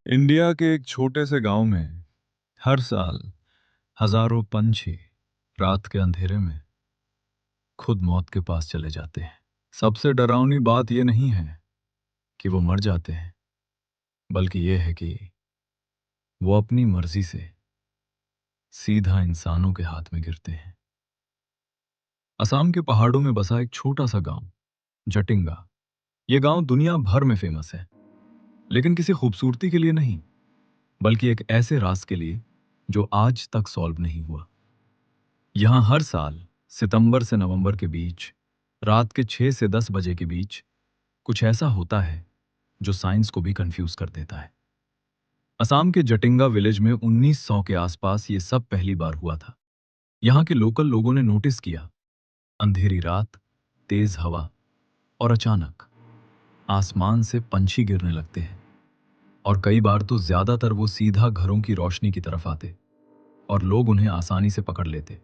India के एक छोटे से गांव में हर साल हजारों पंछी रात के अंधेरे में खुद मौत के पास चले जाते हैं। सबसे डरावनी बात यह नहीं है कि वो मर जाते हैं, बल्कि यह है कि वो अपनी मर्जी से सीधा इंसानों के हाथ में गिरते हैं। असम के पहाड़ों में बसा एक छोटा सा गांव जटिंगा। ये गांव दुनिया भर में फेमस है, लेकिन किसी खूबसूरती के लिए नहीं, बल्कि एक ऐसे राज के लिए जो आज तक सॉल्व नहीं हुआ। यहां हर साल सितंबर से नवंबर के बीच रात के 6 से 10 बजे के बीच कुछ ऐसा होता है जो साइंस को भी कंफ्यूज कर देता है। असम के जटिंगा विलेज में 1900 के आसपास ये सब पहली बार हुआ था। यहां के लोकल लोगों ने नोटिस किया, अंधेरी रात, तेज हवा और अचानक आसमान से पंछी गिरने लगते हैं। और कई बार तो ज्यादातर वो सीधा घरों की रोशनी की तरफ आते और लोग उन्हें आसानी से पकड़ लेते।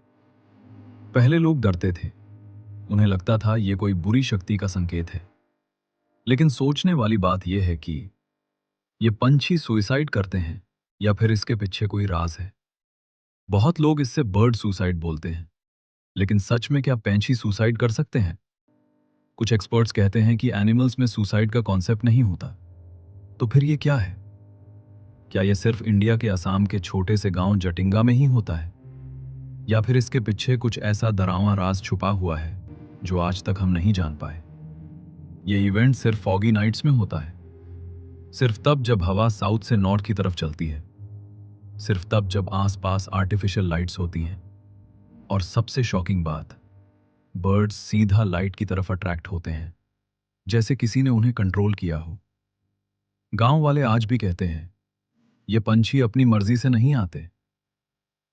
पहले लोग डरते थे, उन्हें लगता था ये कोई बुरी शक्ति का संकेत है। लेकिन सोचने वाली बात यह है कि ये पंछी सुइसाइड करते हैं या फिर इसके पीछे कोई राज है। बहुत लोग इससे बर्ड सुसाइड बोलते हैं, लेकिन सच में क्या पंछी सुसाइड कर सकते हैं? कुछ एक्सपर्ट्स कहते हैं कि एनिमल्स में सुसाइड का कॉन्सेप्ट नहीं होता। तो फिर ये क्या है? क्या ये सिर्फ इंडिया के असम के छोटे से गांव जटिंगा में ही होता है, या फिर इसके पीछे कुछ ऐसा डरावना राज छुपा हुआ है जो आज तक हम नहीं जान पाए? ये इवेंट सिर्फ फॉगी नाइट्स में होता है, सिर्फ तब जब हवा साउथ से नॉर्थ की तरफ चलती है, सिर्फ तब जब आसपास आर्टिफिशियल लाइट्स होती हैं, और सबसे शॉकिंग बात, बर्ड्स सीधा लाइट की तरफ अट्रैक्ट होते हैं, जैसे किसी ने उन्हें कंट्रोल किया हो। गांव वाले आज भी कहते हैं ये पंछी अपनी मर्जी से नहीं आते।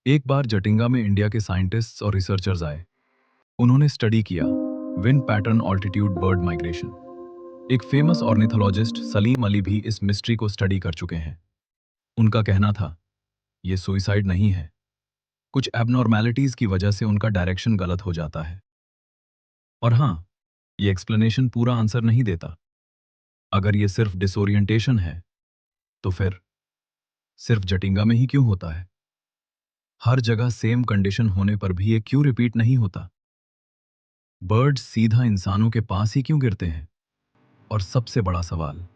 एक बार जटिंगा में इंडिया के साइंटिस्ट्स और रिसर्चर्स आए। उन्होंने स्टडी किया wind pattern altitude bird migration. एक फेमस ऑर्निथोलॉजिस्ट सलीम अली भी इस मिस्ट्री को स्टडी कर चुके हैं। उनका कहना था ये सुइसाइड नहीं है, कुछ एबनॉर्मैलिटीज की वजह से उनका डायरेक्शन गलत हो जाता है। और हां, ये एक्सप्लेनेशन पूरा आंसर नहीं देता। अगर ये सिर्फ डिसोरिएंटेशन है, तो फिर सिर्फ जटिंगा में ही क्यों होता है? हर जगह सेम कंडीशन होने पर भी ये क्यों रिपीट नहीं होता? बर्ड्स सीधा इंसानों के पास ही क्यों गिरते हैं? और सबसे बड़ा सवाल,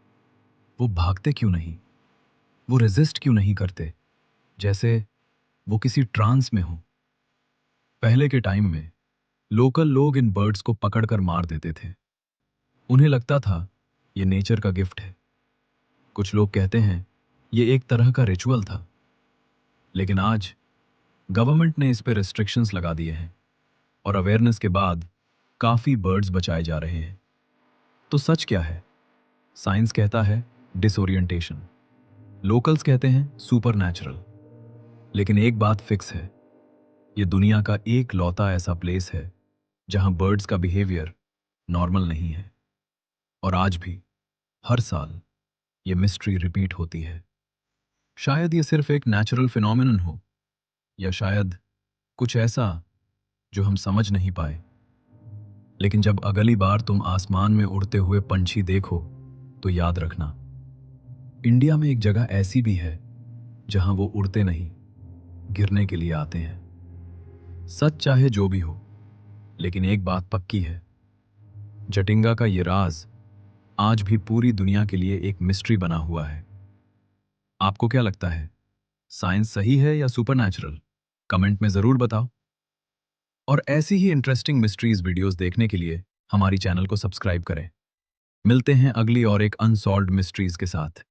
वो भागते क्यों नहीं? वो रेजिस्ट क्यों नहीं करते, जैसे वो किसी ट्रांस में हो? पहले के टाइम में लोकल लोग इन बर्ड्स को पकड़कर मार देते थे। उन्हें लगता था ये नेचर का गिफ्ट है। कुछ लोग कहते हैं ये एक तरह का रिचुअल था। लेकिन आज गवर्नमेंट ने इस पे रिस्ट्रिक्शंस लगा दिए हैं, और अवेयरनेस के बाद काफी बर्ड्स बचाए जा रहे हैं। तो सच क्या है? साइंस कहता है डिसोरिएंटेशन, लोकल्स कहते हैं सुपर नेचुरल। लेकिन एक बात फिक्स है, ये दुनिया का एक लौता ऐसा प्लेस है जहां बर्ड्स का बिहेवियर नॉर्मल नहीं है। और आज भी हर साल ये मिस्ट्री रिपीट होती है। शायद ये सिर्फ एक नेचुरल फिनोमिनन हो, या शायद कुछ ऐसा जो हम समझ नहीं पाए। लेकिन जब अगली बार तुम आसमान में उड़ते हुए पंछी देखो, तो याद रखना, इंडिया में एक जगह ऐसी भी है जहां वो उड़ते नहीं, गिरने के लिए आते हैं। सच चाहे जो भी हो, लेकिन एक बात पक्की है, जटिंगा का ये राज आज भी पूरी दुनिया के लिए एक मिस्ट्री बना हुआ है। आपको क्या लगता है, साइंस सही है या सुपरनैचुरल? कमेंट में जरूर बताओ। और ऐसी ही इंटरेस्टिंग मिस्ट्रीज वीडियोस देखने के लिए हमारी चैनल को सब्सक्राइब करें। मिलते हैं अगली और एक अनसॉल्व्ड मिस्ट्रीज के साथ।